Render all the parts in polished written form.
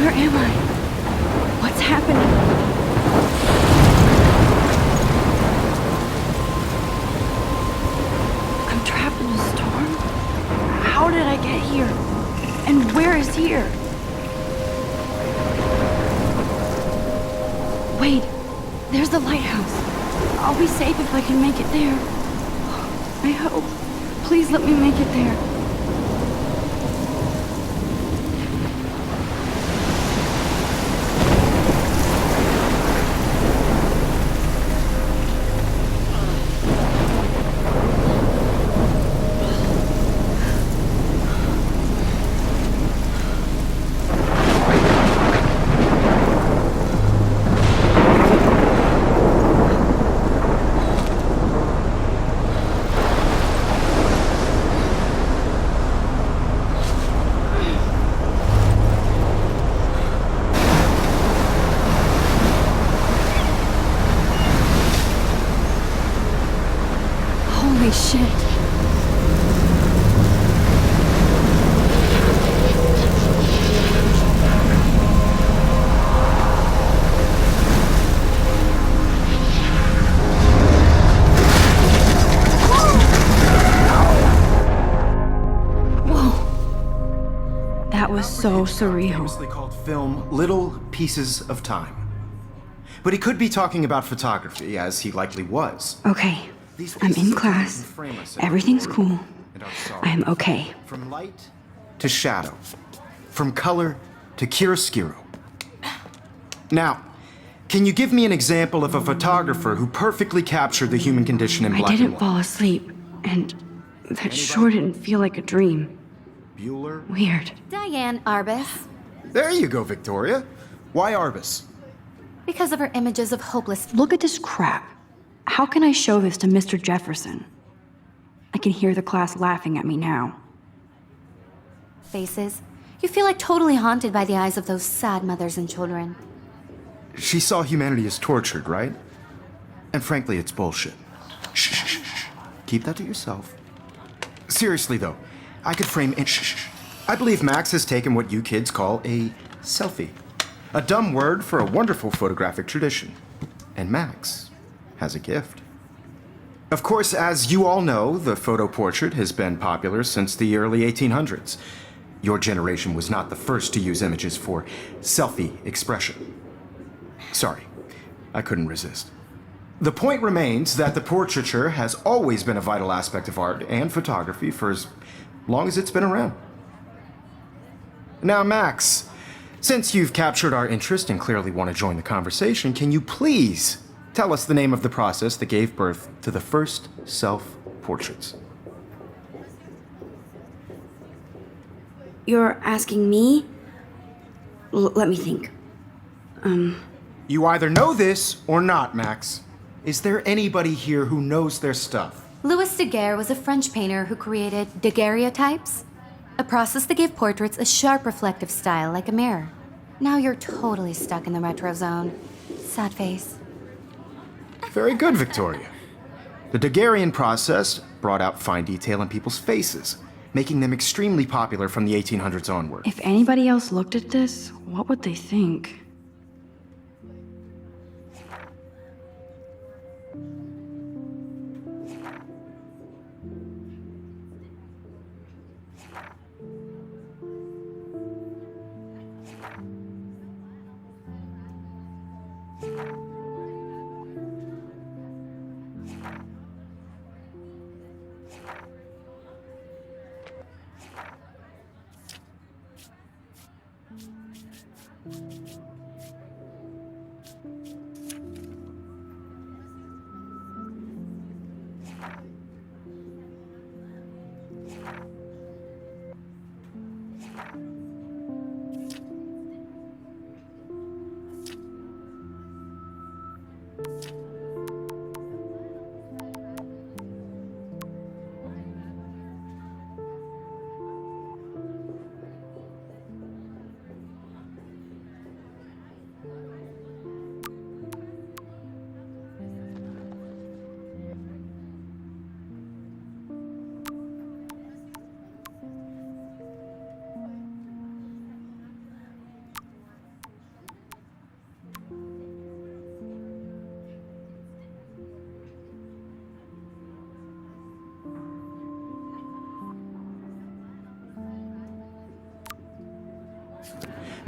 Where am I? What's happening? I'm trapped in a storm? How did I get here? And where is here? Wait, there's the lighthouse. I'll be safe if I can make it there. I hope. Please let me make it there. Holy shit. Whoa. That was so surreal. Famously called film Little Pieces of Time. But he could be talking about photography, as he likely was. Okay. I'm in class. Everything's cool. I am okay. From light to shadow. From color to chiaroscuro. Now, can you give me an example of a photographer who perfectly captured the human condition in black and I didn't white? fall asleep, and that sure didn't feel like a dream. Bueller? Weird. Diane Arbus. There you go, Victoria. Why Arbus? Because of her images of hopeless... Look at this crap. How can I show this to Mr. Jefferson? I can hear the class laughing at me now. faces. You feel like totally haunted by the eyes of those sad mothers and children. She saw humanity as tortured, right? And frankly, it's bullshit. Shh, shh, shh, shh. Keep that to yourself. Seriously, though, I could frame it. Shh, shh. I believe Max has taken what you kids call a selfie. A dumb word for a wonderful photographic tradition. And Max has a gift. Of course, as you all know, the photo portrait has been popular since the early 1800s. Your generation was not the first to use images for selfie expression. Sorry, I couldn't resist. The point remains that the portraiture has always been a vital aspect of art and photography for as long as it's been around. Now, Max, since you've captured our interest and clearly want to join the conversation, can you please tell us the name of the process that gave birth to the first self-portraits? You're asking me? Let me think. You either know this or not, Max. Is there anybody here who knows their stuff? Louis Daguerre was a French painter who created daguerreotypes, a process that gave portraits a sharp reflective style like a mirror. Now you're totally stuck in the retro zone. Sad face. Very good, Victoria. The Daguerrean process brought out fine detail in people's faces, making them extremely popular from the 1800s onward. If anybody else looked at this, what would they think?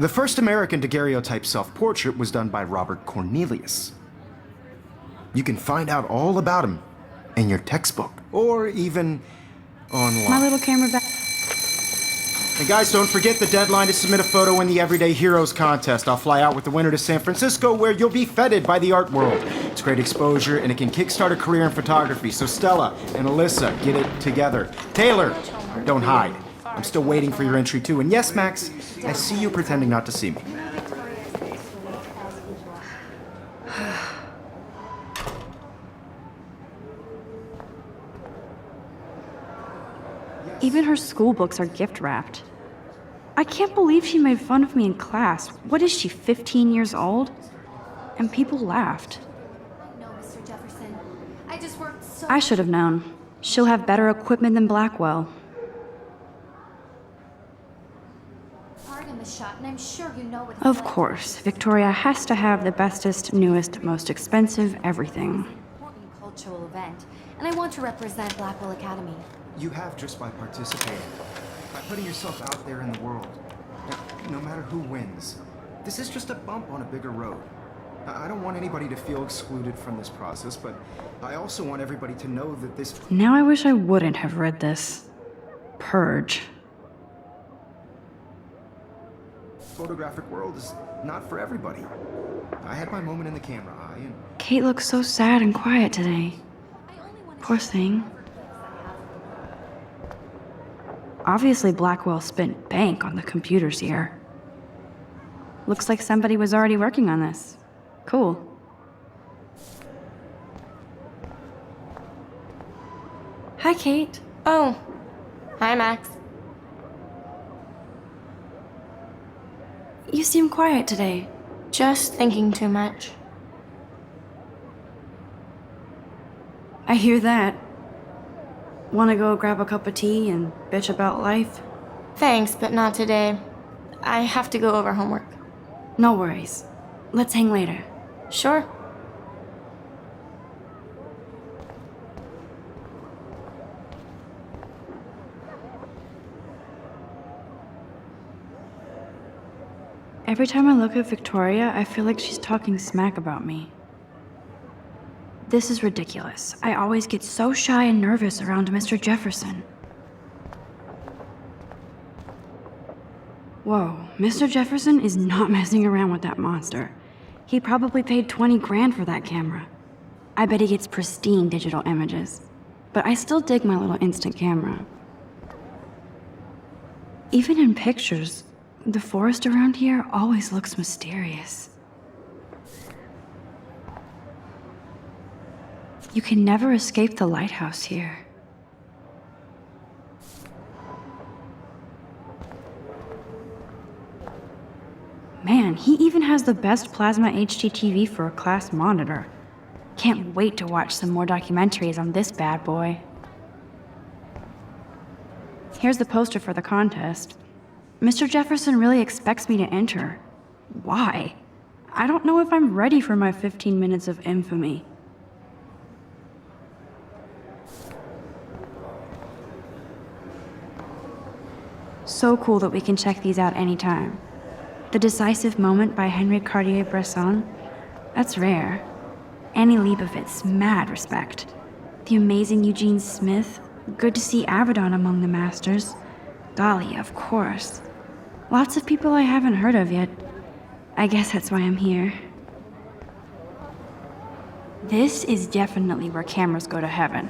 The first American daguerreotype self-portrait was done by Robert Cornelius. You can find out all about him in your textbook, or even online. My little camera back. And guys, don't forget the deadline to submit a photo in the Everyday Heroes contest. I'll fly out with the winner to San Francisco, where you'll be feted by the art world. It's great exposure, and it can kickstart a career in photography. So Stella and Alyssa, get it together. Taylor, don't hide. I'm still waiting for your entry too. And yes, Max, I see you pretending not to see me. Even her school books are gift wrapped. I can't believe she made fun of me in class. What is she, 15 years old? And people laughed. No, Mr. Jefferson. I just worked so I should have known. She'll have better equipment than Blackwell. hard in the shot, and I'm sure you know what it's Of like. course, Victoria has to have the bestest, newest, most expensive everything. Important cultural event, and I want to represent Blackwell Academy. You have just by participating, by putting yourself out there in the world. No matter who wins, this is just a bump on a bigger road. I don't want anybody to feel excluded from this process, but I also want everybody to know that this Now I wish I wouldn't have read this. Purge. photographic world is not for everybody. I had my moment in the camera eye, and Kate looks so sad and quiet today. Poor thing. Obviously, Blackwell spent bank on the computers here. Looks like somebody was already working on this. Cool. Hi, Kate. Oh, hi, Max. You seem quiet today. Just thinking too much. I hear that. Want to go grab a cup of tea and bitch about life? Thanks, but not today. I have to go over homework. No worries. Let's hang later. Sure. Every time I look at Victoria, I feel like she's talking smack about me. This is ridiculous. I always get so shy and nervous around Mr. Jefferson. Whoa, Mr. Jefferson is not messing around with that monster. He probably paid 20 grand for that camera. I bet he gets pristine digital images. But I still dig my little instant camera. Even in pictures, the forest around here always looks mysterious. You can never escape the lighthouse here. Man, he even has the best plasma HDTV for a class monitor. Can't wait to watch some more documentaries on this bad boy. Here's the poster for the contest. Mr. Jefferson really expects me to enter. Why? I don't know if I'm ready for my 15 minutes of infamy. So cool that we can check these out anytime. The Decisive Moment by Henri Cartier-Bresson, that's rare. Annie Leibovitz, mad respect. The amazing Eugene Smith, good to see Avedon among the masters. Golly, of course. Lots of people I haven't heard of yet. I guess that's why I'm here. This is definitely where cameras go to heaven.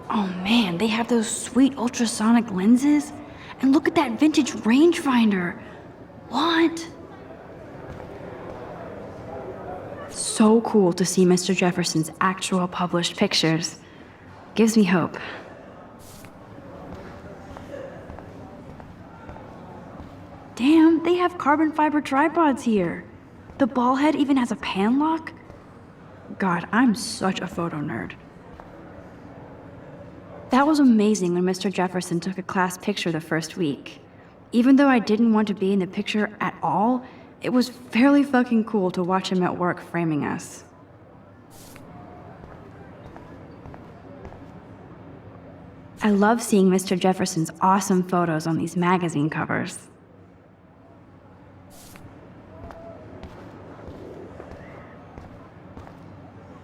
Oh man, they have those sweet ultrasonic lenses. And look at that vintage rangefinder. What? So cool to see Mr. Jefferson's actual published pictures. Gives me hope. Damn, they have carbon fiber tripods here. The ball head even has a pan lock. God, I'm such a photo nerd. That was amazing when Mr. Jefferson took a class picture the first week. Even though I didn't want to be in the picture at all, it was fairly fucking cool to watch him at work framing us. I love seeing Mr. Jefferson's awesome photos on these magazine covers.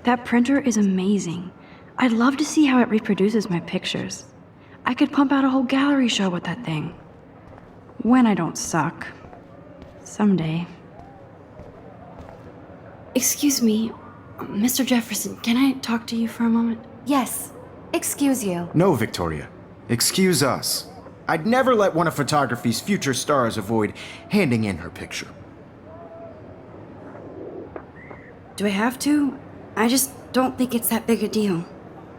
That printer is amazing. I'd love to see how it reproduces my pictures. I could pump out a whole gallery show with that thing. When I don't suck. Someday. Excuse me, Mr. Jefferson, can I talk to you for a moment? Yes. Excuse you. No, Victoria. Excuse us. I'd never let one of photography's future stars avoid handing in her picture. Do I have to? I just don't think it's that big a deal.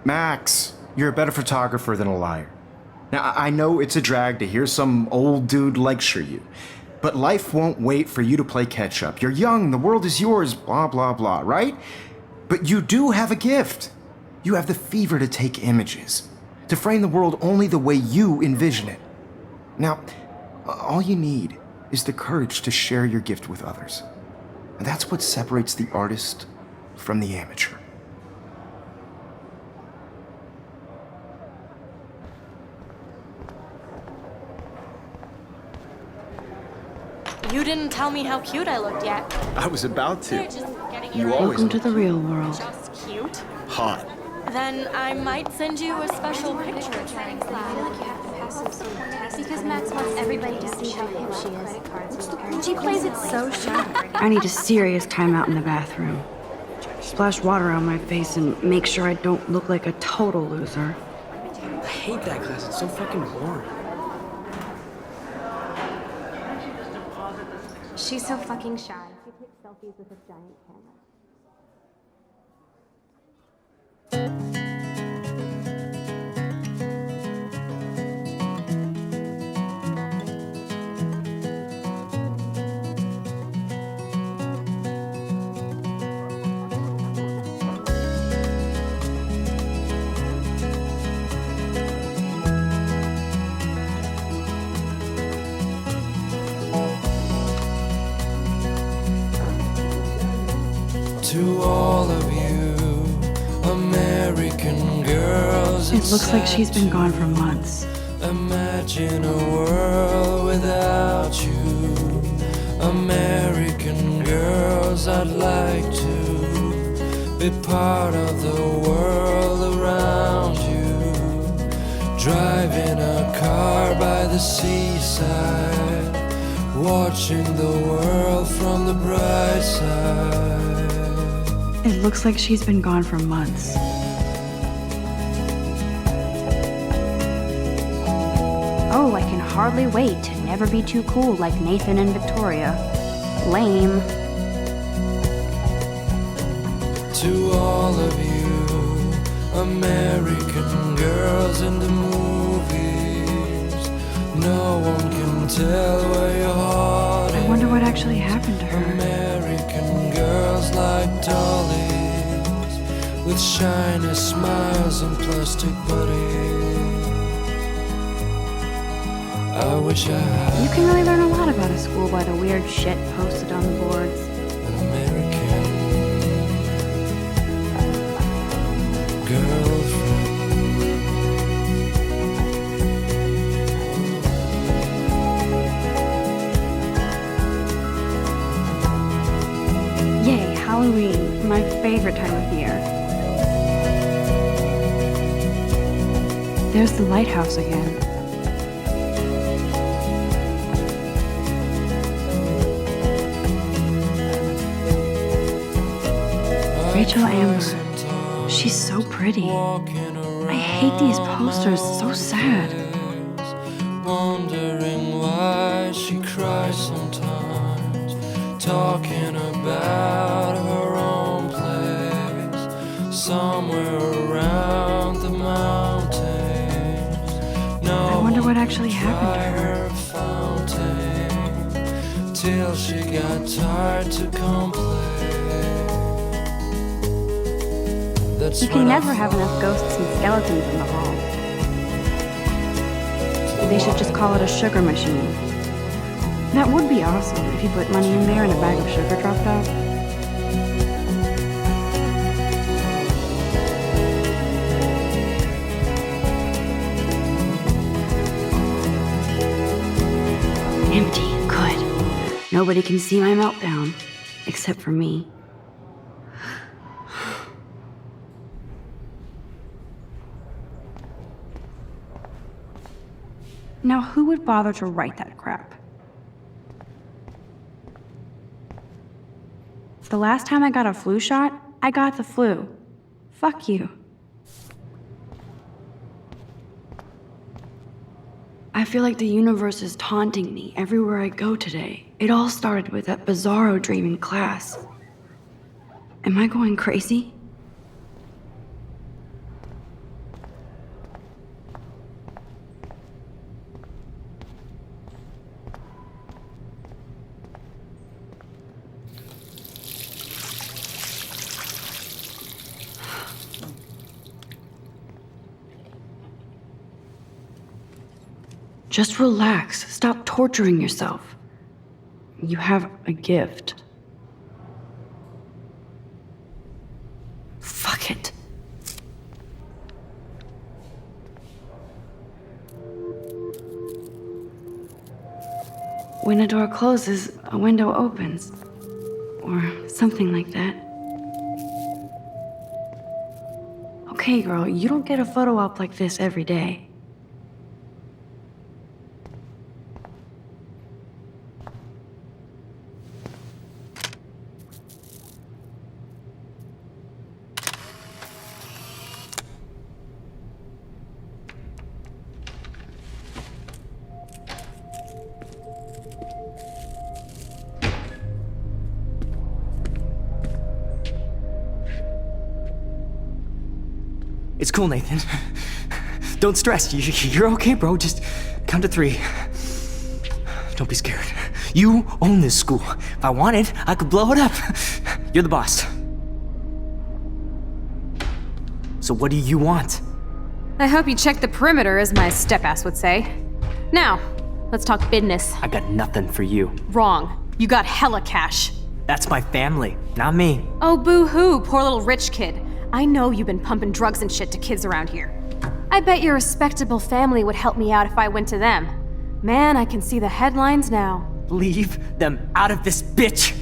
Max, you're a better photographer than a liar. Now, I know it's a drag to hear some old dude lecture you, but life won't wait for you to play catch up. You're young, the world is yours, blah, blah, blah, right? But you do have a gift. You have the fever to take images, to frame the world only the way you envision it. Now, all you need is the courage to share your gift with others. And that's what separates the artist from the amateur. You didn't tell me how cute I looked yet. I was about to. You're just getting You your always Welcome to the real world. just cute. hot. Then I might send you a special picture. Because Max wants everybody to see how hip she is. She plays it so shy. I need a serious timeout in the bathroom. Splash water on my face and make sure I don't look like a total loser. I hate that class. It's so fucking boring. She's so fucking shy. She takes selfies with a giant camera. To all of you American girls, It looks like she's been gone for months. imagine a world without you. American girls, I'd like to be part of the world around you. Driving a car by the seaside, watching the world from the bright side. It looks like she's been gone for months. Oh, I can hardly wait to never be too cool like Nathan and Victoria. Lame. To all of you American girls in the movies, no one can tell where your heart I is. wonder what actually happened to her. American girls like dollies, with shiny smiles and plastic bodies. I wish I had You can really learn a lot about a school by the weird shit posted on the boards. an American girlfriend. Yay, Halloween, my favorite time of year. There's the lighthouse again. Rachel Amber. She's so pretty. I hate these posters, so sad. Wondering why she cries sometimes, talking about her own place, somewhere around the mountains. No I wonder what actually happened to by her. her fountain, till she got tired to complain. That's You can when I never have enough ghosts and skeletons in the hall. They should just call it a sugar machine. That would be awesome if you put money in there and a bag of sugar dropped out. Empty. Good. Nobody can see my meltdown. Except for me. Now, who would bother to write that crap? The last time I got a flu shot, I got the flu. Fuck you. I feel like the universe is taunting me everywhere I go today. It all started with that bizarro dream in class. Am I going crazy? Just relax. Stop torturing yourself. You have a gift. Fuck it. When a door closes, a window opens. Or something like that. Okay, girl, you don't get a photo op like this every day. It's cool, Nathan. Don't stress. You're okay, bro. Just count to 3. Don't be scared. You own this school. If I wanted, I could blow it up. You're the boss. So what do you want? I hope you check the perimeter, as my step-ass would say. Now, let's talk business. I got nothing for you. Wrong. You got hella cash. That's my family, not me. Oh, boo-hoo, poor little rich kid. I know you've been pumping drugs and shit to kids around here. I bet your respectable family would help me out if I went to them. Man, I can see the headlines now. Leave them out of this bitch!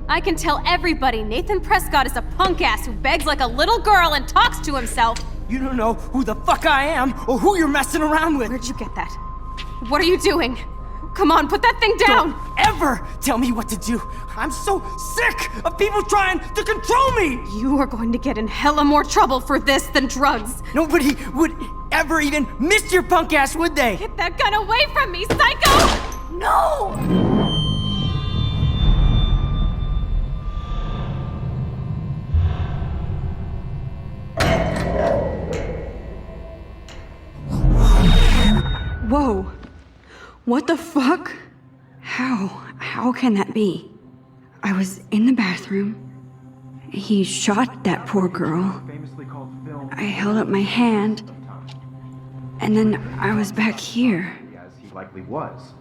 I can tell everybody Nathan Prescott is a punk ass who begs like a little girl and talks to himself. You don't know who the fuck I am or who you're messing around with. Where'd you get that? What are you doing? Come on, put that thing down! Don't ever tell me what to do! I'm so sick of people trying to control me! You are going to get in hella more trouble for this than drugs. Nobody would ever even miss your punk ass, would they? Get that gun away from me, psycho! No! Whoa. What the fuck? How can that be? I was in the bathroom. He shot that poor girl. I held up my hand. And then I was back here. As he likely was.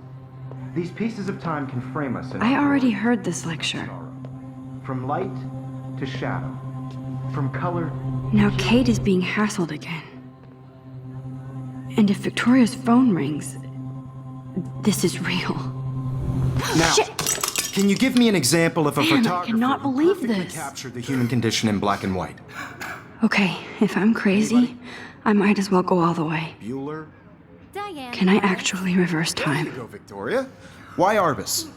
These pieces of time can frame us in I already heard this lecture. From light to shadow. From color. Now Kate is being hassled again. And if Victoria's phone rings, this is real. Now, Shit. Can you give me an example of a Damn, I photographer cannot who believe perfectly this. captured the human condition in black and white? Okay, if I'm crazy, I might as well go all the way. Bueller? Diane. Can I actually reverse There you time? go, Victoria. Why Arbus?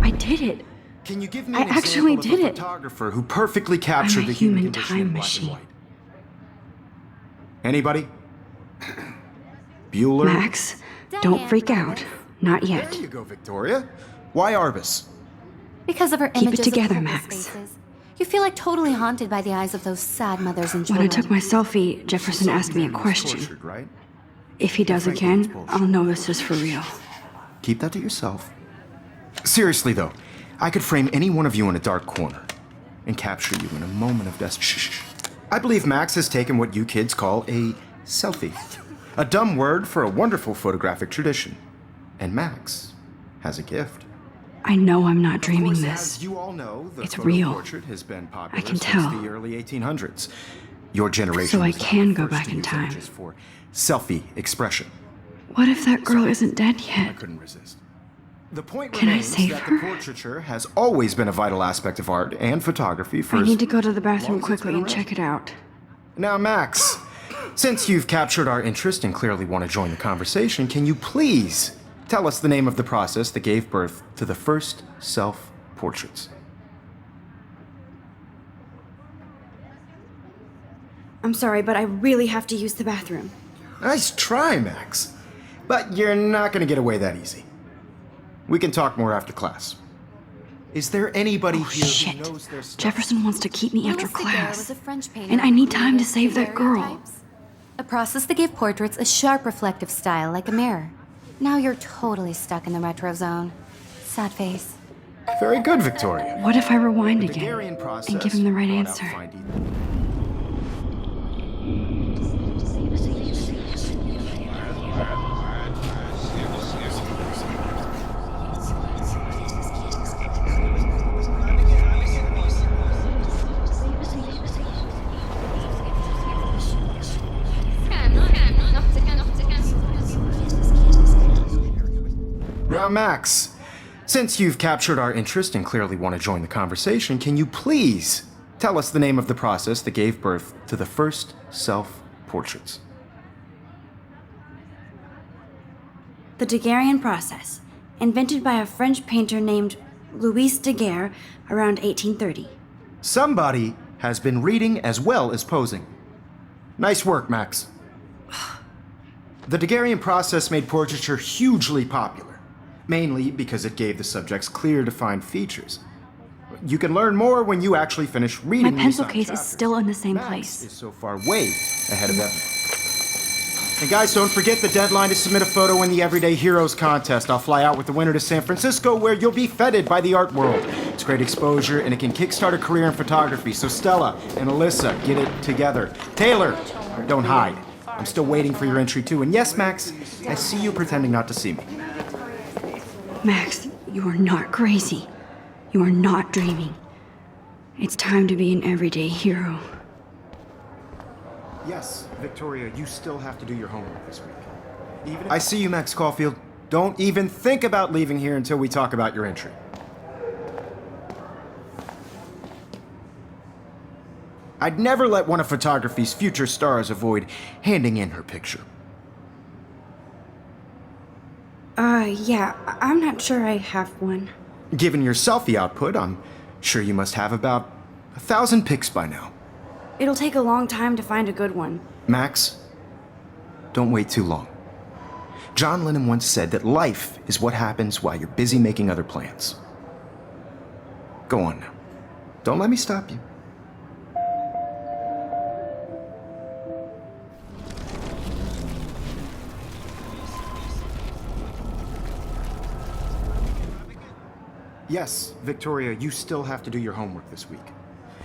I did it. Can you give me I an actually example did of a it. photographer who perfectly captured I'm a the human human condition time in black machine. and white? Anybody? Bueller? Max, don't freak out. Not yet. There you go, Victoria. Why Arbus? Because of her Keep it images together, of hopeless Max. faces. You feel like totally haunted by the eyes of those sad mothers and When I children. took my selfie, Jefferson asked me a question. Tortured, right? If he does again, I'll know this is for real. Keep that to yourself. Seriously, though, I could frame any one of you in a dark corner and capture you in a moment of death. Shh. I believe Max has taken what you kids call a selfie. A dumb word for a wonderful photographic tradition. And Max has a gift. I know I'm not Of dreaming course, this. as you all know, the It's photo real. portrait has been popular I can since tell. the early 1800s. Your generation So I was not can the go first back to in use time. images for selfie expression. What if that girl isn't dead I yet? couldn't resist. The point Can I remains save that her? the portraiture has always been a vital aspect of art and photography for I as need to go to the long bathroom as it's quickly been and around. check it out. Now, Max, since you've captured our interest and clearly want to join the conversation, can you please tell us the name of the process that gave birth to the first self-portraits? I'm sorry, but I really have to use the bathroom. Nice try, Max. But you're not going to get away that easy. We can talk more after class. Is there anybody here Shit. who knows their stuff? Jefferson wants to keep me after Louis Daguerre class. was a French painter And I who need time to created save that girl. daguerreotypes, a process that gave portraits a sharp reflective style like a mirror. Now you're totally stuck in the retro zone. Sad face. Very good, Victoria. What if I rewind The again Daguerrean process and give him the right brought out answer? fine detail. Now, Max, since you've captured our interest and clearly want to join the conversation, can you please tell us the name of the process that gave birth to the first self-portraits? The Daguerrean process, invented by a French painter named Louis Daguerre around 1830. Somebody has been reading as well as posing. Nice work, Max. The Daguerrean process made portraiture hugely popular, mainly because it gave the subjects clear, defined features. You can learn more when you actually finish reading. My the pencil assigned case is chapters. still in the same Max place. is so far way ahead of everyone. And guys, don't forget the deadline to submit a photo in the Everyday Heroes contest. I'll fly out with the winner to San Francisco, where you'll be feted by the art world. It's great exposure, and it can kickstart a career in photography. So Stella and Alyssa, get it together. Taylor, don't hide. I'm still waiting for your entry too. And yes, Max, I see you pretending not to see me. Max, you are not crazy. You are not dreaming. It's time to be an everyday hero. Yes, Victoria, you still have to do your homework this week. I see you, Max Caulfield. Don't even think about leaving here until we talk about your entry. I'd never let one of photography's future stars avoid handing in her picture. Yeah, I'm not sure I have one. Given your selfie output, I'm sure you must have about 1,000 pics by now. It'll take a long time to find a good one. Max, don't wait too long. John Lennon once said that life is what happens while you're busy making other plans. Go on now. Don't let me stop you. Yes, Victoria, you still have to do your homework this week.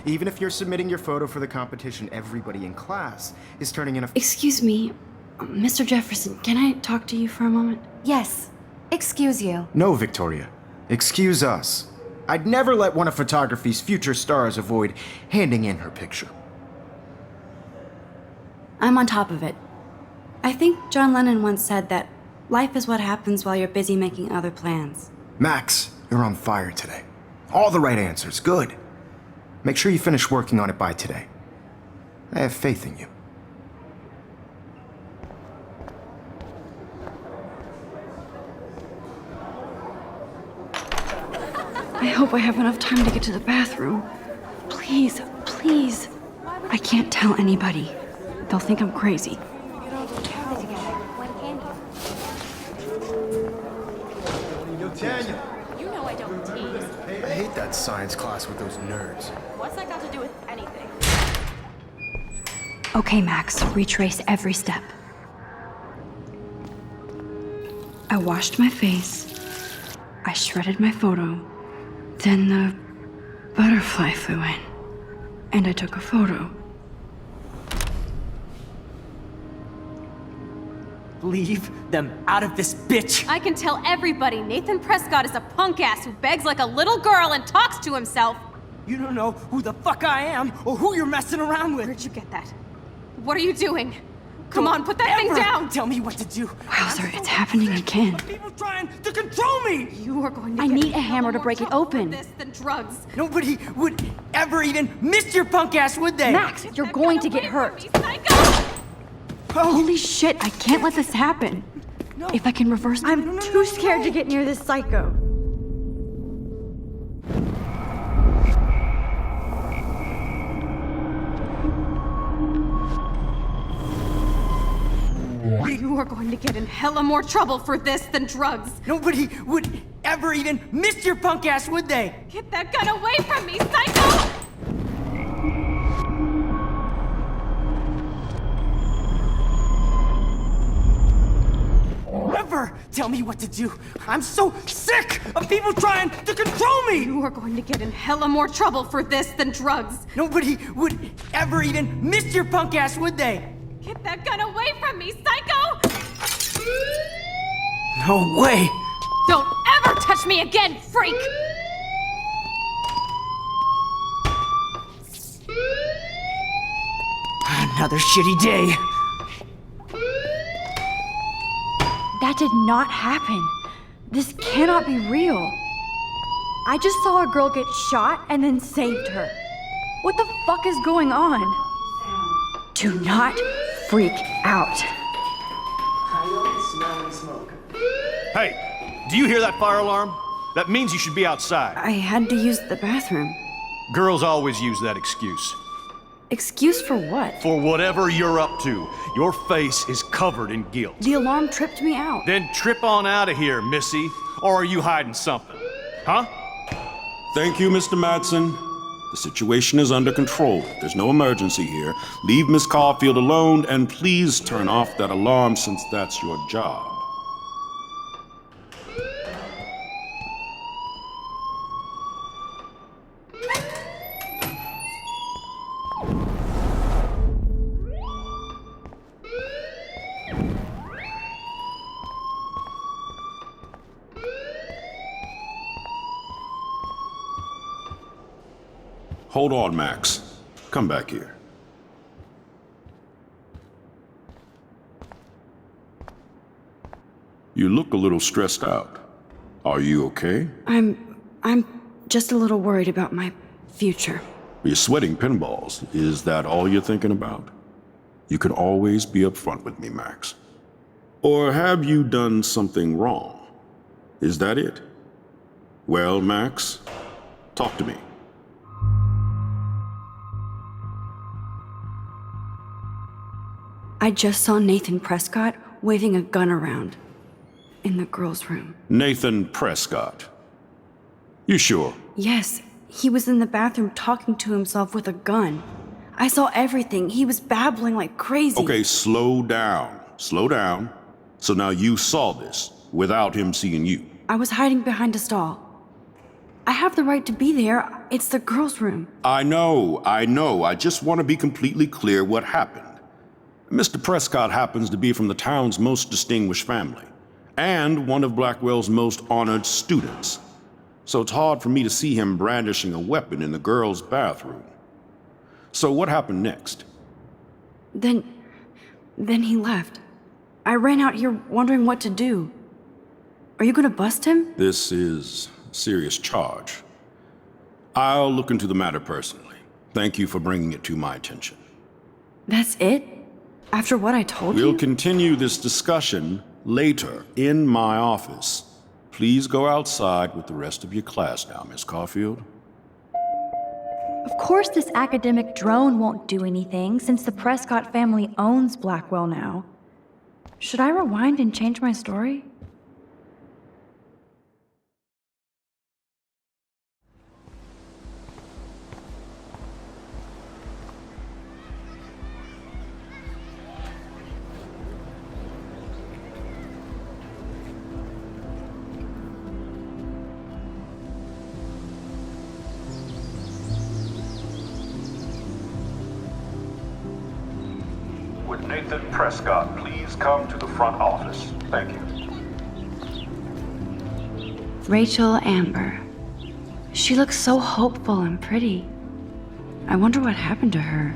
Even if you're submitting your photo for the competition, everybody in class is turning in a... Excuse me, Mr. Jefferson, can I talk to you for a moment? Yes. Excuse you. No, Victoria. Excuse us. I'd never let one of photography's future stars avoid handing in her picture. I'm on top of it. I think John Lennon once said that life is what happens while you're busy making other plans. Max, you're on fire today. All the right answers. Good. Make sure you finish working on it by today. I have faith in you. I hope I have enough time to get to the bathroom. Please, please. I can't tell anybody. They'll think I'm crazy. Daniel, You know I don't tease. I hate that science class with those nerds. What's that got to do with anything? Okay, Max, retrace every step. I washed my face. I shredded my photo. Then the butterfly flew in. And I took a photo. Leave them out of this bitch! I can tell everybody Nathan Prescott is a punk ass who begs like a little girl and talks to himself. You don't know who the fuck I am or who you're messing around with! Where'd you get that? What are you doing? Come on, put that thing Ever down! Tell me what to do. Wowzer, it's happening again. People trying to control me. You are going to I get need in a hammer to more break it trouble for open. this than drugs. Nobody would ever even miss your punk ass, would they? Max, you're That going gun to get away from hurt. me, psycho! Holy shit, I can't let this happen. If I can reverse... I'm too scared to get near this psycho. You are going to get in hella more trouble for this than drugs. Nobody would ever even miss your punk ass, would they? Get that gun away from me, psycho! Ever tell me what to do. I'm so sick of people trying to control me. You are going to get in hella more trouble for this than drugs. Nobody would ever even miss your punk ass, would they? Get that gun away from me, psycho! No way. Don't ever touch me again, freak! Another shitty day. That did not happen. This cannot be real. I just saw a girl get shot and then saved her. What the fuck is going on? Do not freak out. Hey, do you hear that fire alarm? That means you should be outside. I had to use the bathroom. Girls always use that excuse. Excuse for what? For whatever you're up to, your face is covered in guilt. The alarm tripped me out. Then trip on out of here, Missy. Or are you hiding something? Huh? Thank you, Mr. Madsen. The situation is under control. There's no emergency here. Leave Miss Caulfield alone, and please turn off that alarm since that's your job. Hold on, Max. Come back here. You look a little stressed out. Are you okay? I'm just a little worried about my future. You're sweating pinballs. Is that all you're thinking about? You can always be upfront with me, Max. Or have you done something wrong? Is that it? Well, Max, talk to me. I just saw Nathan Prescott waving a gun around in the girls' room. Nathan Prescott. You sure? Yes, he was in the bathroom talking to himself with a gun. I saw everything. He was babbling like crazy. Okay, slow down. Slow down. So now you saw this without him seeing you. I was hiding behind a stall. I have the right to be there. It's the girls' room. I know. I just want to be completely clear what happened. Mr. Prescott happens to be from the town's most distinguished family, and one of Blackwell's most honored students. So it's hard for me to see him brandishing a weapon in the girls' bathroom. So what happened next? Then he left. I ran out here wondering what to do. Are you gonna bust him? This is a serious charge. I'll look into the matter personally. Thank you for bringing it to my attention. That's it? After what I told you? We'll continue this discussion later in my office. Please go outside with the rest of your class now, Miss Caulfield. Of course this academic drone won't do anything since the Prescott family owns Blackwell now. Should I rewind and change my story? Would Nathan Prescott please come to the front office? Thank you. Rachel Amber. She looks so hopeful and pretty. I wonder what happened to her.